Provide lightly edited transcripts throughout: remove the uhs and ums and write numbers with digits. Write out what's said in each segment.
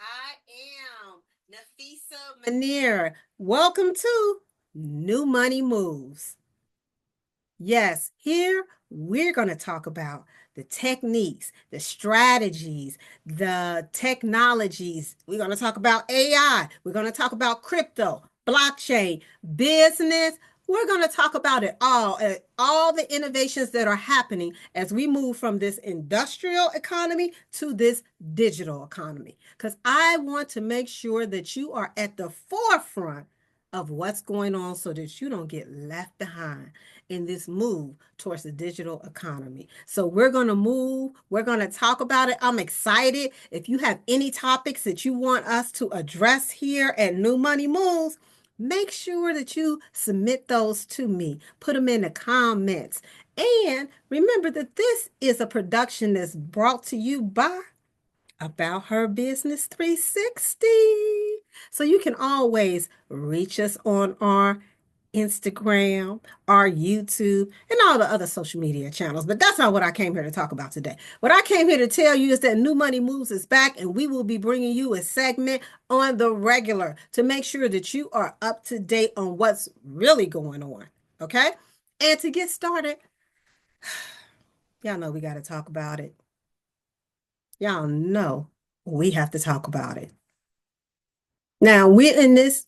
I am Nafisa Manir. Welcome to New Money Moves. Yes, here we're going to talk about the techniques, the strategies, the technologies. We're going to talk about AI. We're going to talk about crypto, blockchain, business. We're going to talk about it all the innovations that are happening as we move from this industrial economy to this digital economy. Because I want to make sure that you are at the forefront of what's going on so that you don't get left behind in this move towards the digital economy. So we're going to move, we're going to talk about it. I'm excited. If you have any topics that you want us to address here at New Money Moves, make sure that you submit those to me. Put them in the comments. And remember that this is a production that's brought to you by About Her Business 360. So you can always reach us on our Instagram, our YouTube, and all the other social media channels. But that's not what I came here to talk about today. What I came here to tell you is that New Money Moves is back, and we will be bringing you a segment on the regular to make sure that you are up to date on what's really going on. Okay? And to get started, y'all know we got to talk about it. Y'all know we have to talk about it. Now, we're in this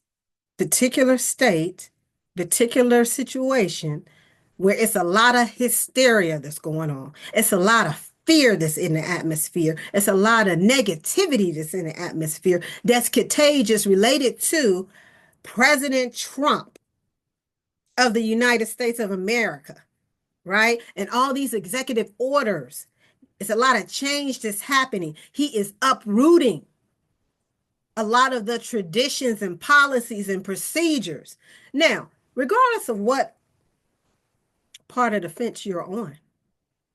particular state, particular situation where it's a lot of hysteria that's going on. It's a lot of fear that's in the atmosphere. It's a lot of negativity that's in the atmosphere that's contagious related to President Trump of the United States of America, right? And all these executive orders. It's a lot of change that's happening. He is uprooting a lot of the traditions and policies and procedures. Now, regardless of what part of the fence you're on,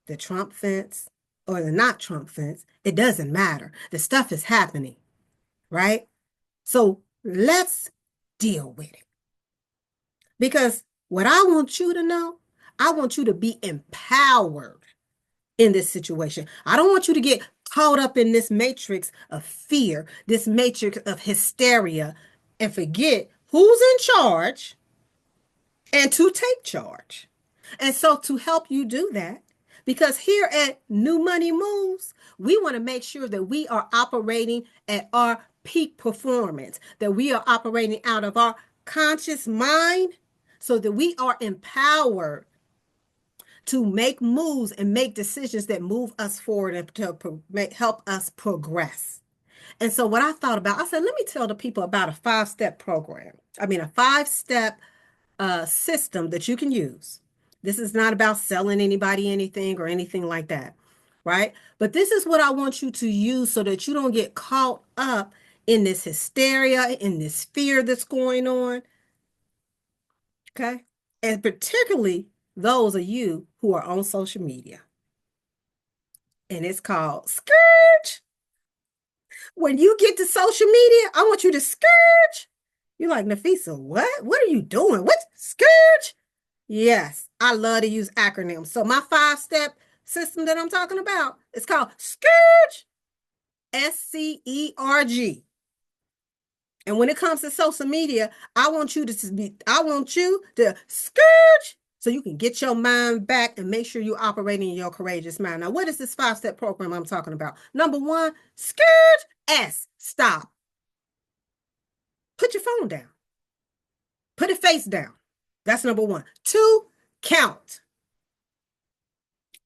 the Trump fence or the not Trump fence, it doesn't matter. The stuff is happening, right? So let's deal with it. Because what I want you to know, I want you to be empowered in this situation. I don't want you to get caught up in this matrix of fear, this matrix of hysteria, and forget who's in charge and to take charge. And so, to help you do that, because here at New Money Moves, we want to make sure that we are operating at our peak performance, that we are operating out of our conscious mind so that we are empowered to make moves and make decisions that move us forward and to help us progress. And so, what I thought about, I said, let me tell the people about a 5-step program. I mean, a 5-step system that you can use. This is not about selling anybody anything or anything like that, right? But this is what I want you to use so that you don't get caught up in this hysteria, in this fear that's going on, okay? And particularly those of you who are on social media. And it's called Scourge. When you get to social media, I want you to scourge. You're like, Nafisa, what? What are you doing? What? Scourge? Yes, I love to use acronyms. So my 5-step system that I'm talking about, it's called Scourge. SCERG. And when it comes to social media, I want you to scourge so you can get your mind back and make sure you're operating in your courageous mind. Now, what is this 5-step program I'm talking about? Number 1, scourge. S, stop. Put your phone down. Put it face down. That's number 1. 2, count.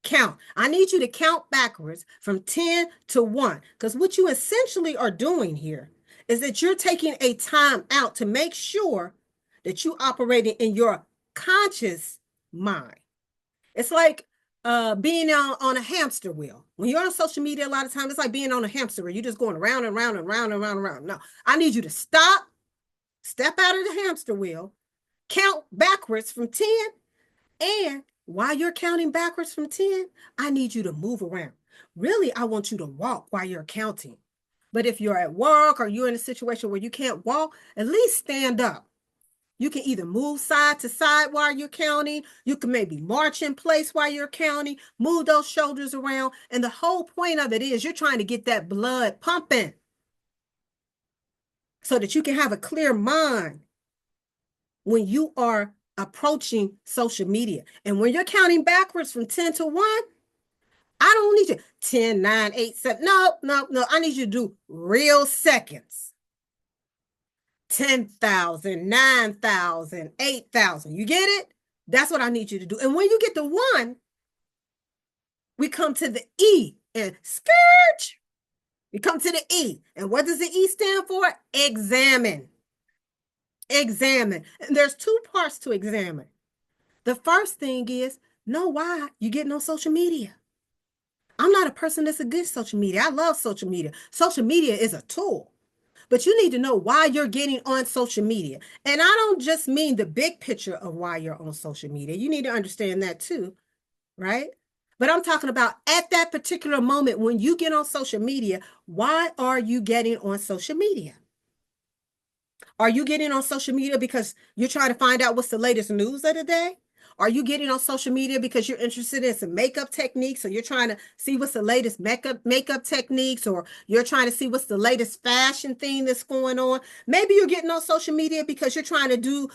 Count. I need you to count backwards from 10 to 1. Because what you essentially are doing here is that you're taking a time out to make sure that you operating in your conscious mind. It's like being on a hamster wheel. When you're on social media, a lot of times it's like being on a hamster wheel. You're just going around and round and round and round and round. No, I need you to stop, step out of the hamster wheel, count backwards from 10, and while you're counting backwards from 10, I need you to move around. Really, I want you to walk while you're counting. But if you're at work or you're in a situation where you can't walk, at least stand up. You can either move side to side while you're counting. You can maybe march in place while you're counting, move those shoulders around. And the whole point of it is you're trying to get that blood pumping. so that you can have a clear mind when you are approaching social media. And when you're counting backwards from 10 to 1, I don't need you 10, 9, 8, 7. No, no, no. I need you to do real seconds. 10,000, 9,000, 8,000. You get it? That's what I need you to do. And when you get to 1, we come to the E and scourge. We come to the E. And what does the E stand for? Examine. Examine. And there's 2 parts to examine. The first thing is know why you're getting on social media. I'm not a person that's against social media. I love social media. Social media is a tool. But you need to know why you're getting on social media. And I don't just mean the big picture of why you're on social media. You need to understand that too, right? But I'm talking about at that particular moment when you get on social media, why are you getting on social media? Are you getting on social media because you're trying to find out what's the latest news of the day? Are you getting on social media because you're interested in some makeup techniques, or you're trying to see what's the latest makeup techniques, or you're trying to see what's the latest fashion thing that's going on? Maybe you're getting on social media because you're trying to do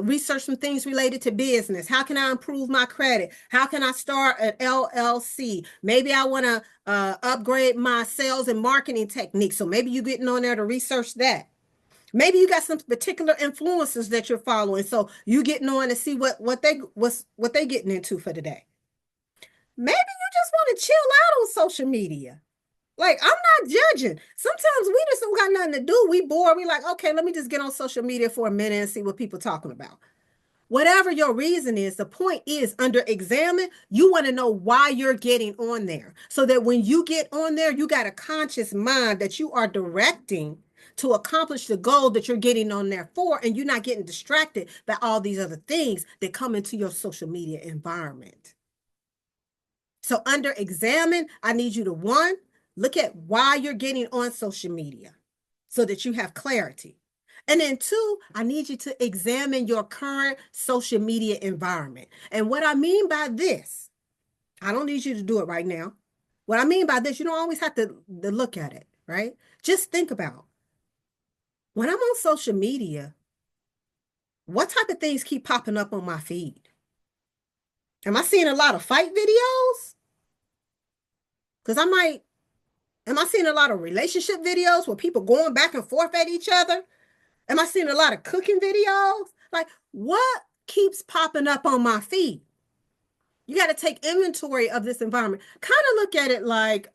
research some things related to business. How can I improve my credit? How can I start an LLC? Maybe I want to upgrade my sales and marketing techniques. So maybe you're getting on there to research that. Maybe you got some particular influencers that you're following, so you getting on to see what they getting into for the day. Maybe you just want to chill out on social media. Like, I'm not judging. Sometimes we just don't got nothing to do. We bored. We like, okay, let me just get on social media for a minute and see what people talking about. Whatever your reason is, the point is under examine, you want to know why you're getting on there. So that when you get on there, you got a conscious mind that you are directing to accomplish the goal that you're getting on there for, and you're not getting distracted by all these other things that come into your social media environment. So under examine, I need you to 1, look at why you're getting on social media so that you have clarity. And then 2, I need you to examine your current social media environment. And what I mean by this, I don't need you to do it right now. What I mean by this, you don't always have to look at it, right? Just think about when I'm on social media, what type of things keep popping up on my feed? Am I seeing a lot of fight videos? Because am I seeing a lot of relationship videos where people going back and forth at each other? Am I seeing a lot of cooking videos? Like, what keeps popping up on my feed? You got to take inventory of this environment. Kind of look at it like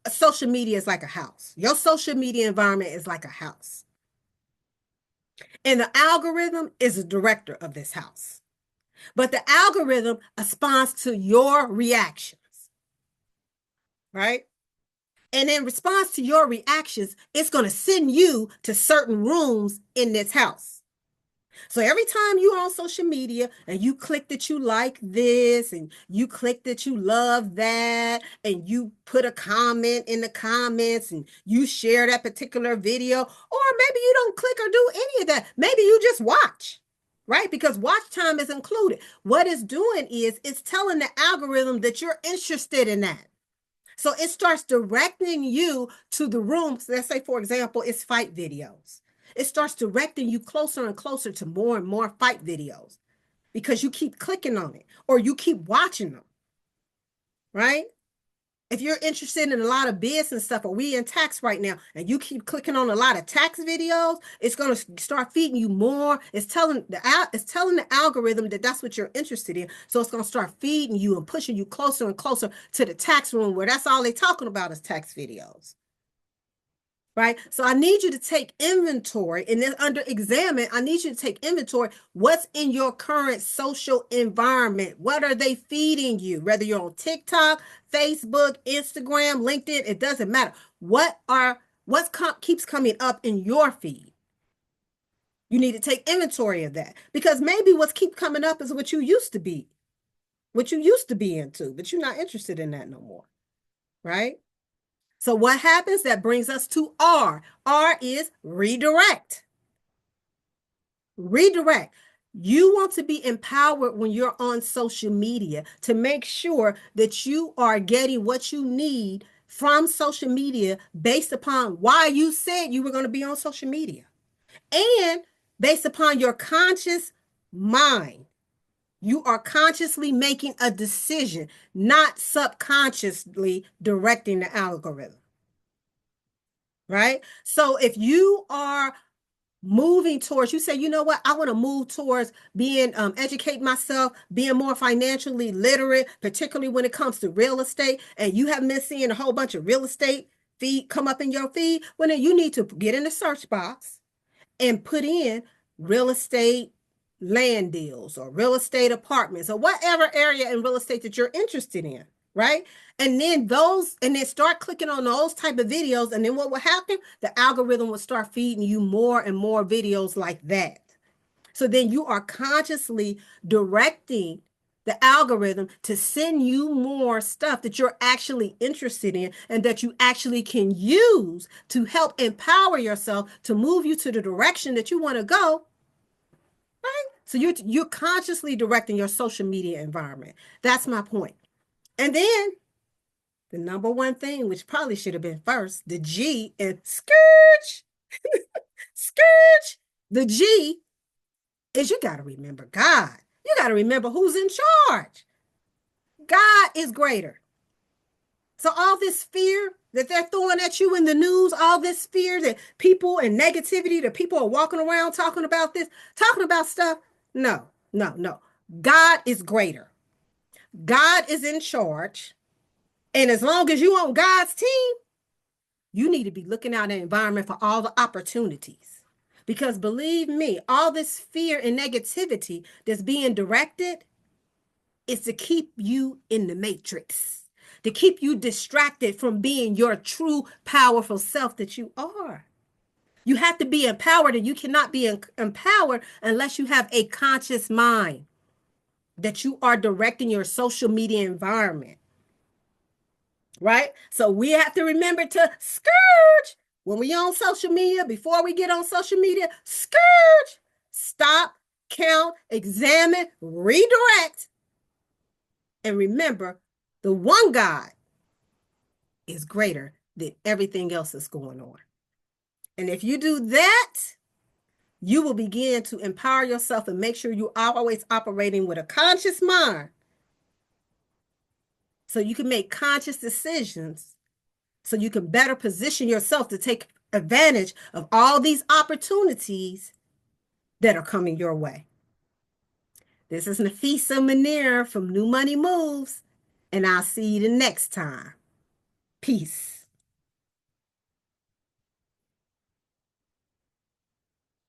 social media is like a house. Your social media environment is like a house. And the algorithm is a director of this house. But the algorithm responds to your reactions, right? And in response to your reactions, it's going to send you to certain rooms in this house. So every time you're on social media and you click that you like this and you click that you love that and you put a comment in the comments and you share that particular video, or maybe you don't click or do any of that. Maybe you just watch, right? Because watch time is included. What it's doing is it's telling the algorithm that you're interested in that. So it starts directing you to the rooms. Let's say, for example, it's fight videos. It starts directing you closer and closer to more and more fight videos because you keep clicking on it or you keep watching them, right? If you're interested in a lot of business stuff, or we in tax right now, and you keep clicking on a lot of tax videos, it's going to start feeding you more. It's telling the algorithm that that's what you're interested in. So it's going to start feeding you and pushing you closer and closer to the tax room where that's all they're talking about is tax videos. Right? So I need you to take inventory, and then under examine, I need you to take inventory. What's in your current social environment? What are they feeding you? Whether you're on TikTok, Facebook, Instagram, LinkedIn, it doesn't matter. What keeps coming up in your feed? You need to take inventory of that, because maybe what's keep coming up is what you used to be into, but you're not interested in that no more. Right? So what happens? That brings us to R. R is redirect. Redirect. You want to be empowered when you're on social media to make sure that you are getting what you need from social media based upon why you said you were going to be on social media and based upon your conscious mind. You are consciously making a decision, not subconsciously directing the algorithm, right? So if you are moving towards, you say, you know what, I want to move towards being, educate myself, being more financially literate, particularly when it comes to real estate, and you have been seeing a whole bunch of real estate feed come up in your feed, well, then you need to get in the search box and put in real estate land deals or real estate apartments or whatever area in real estate that you're interested in, right? And then start clicking on those type of videos. And then what will happen? The algorithm will start feeding you more and more videos like that. So then you are consciously directing the algorithm to send you more stuff that you're actually interested in and that you actually can use to help empower yourself to move you to the direction that you want to go, right? So you're consciously directing your social media environment. That's my point. And then the number one thing, which probably should have been first, the G and scourge, scourge. The G is you got to remember God. You got to remember who's in charge. God is greater. So all this fear that they're throwing at you in the news, all this fear that people and negativity that people are walking around talking about this, talking about stuff. No, no, no. God is greater. God is in charge. And as long as you on God's team, you need to be looking out in the environment for all the opportunities. Because believe me, all this fear and negativity that's being directed is to keep you in the matrix, to keep you distracted from being your true, powerful self that you are. You have to be empowered, and you cannot be empowered unless you have a conscious mind that you are directing your social media environment, right? So we have to remember to scourge when we on social media, before we get on social media, scourge, stop, count, examine, redirect, and remember the one God is greater than everything else that's going on. And if you do that, you will begin to empower yourself and make sure you're always operating with a conscious mind so you can make conscious decisions, so you can better position yourself to take advantage of all these opportunities that are coming your way. This is Nafisa Manir from New Money Moves, and I'll see you the next time. Peace.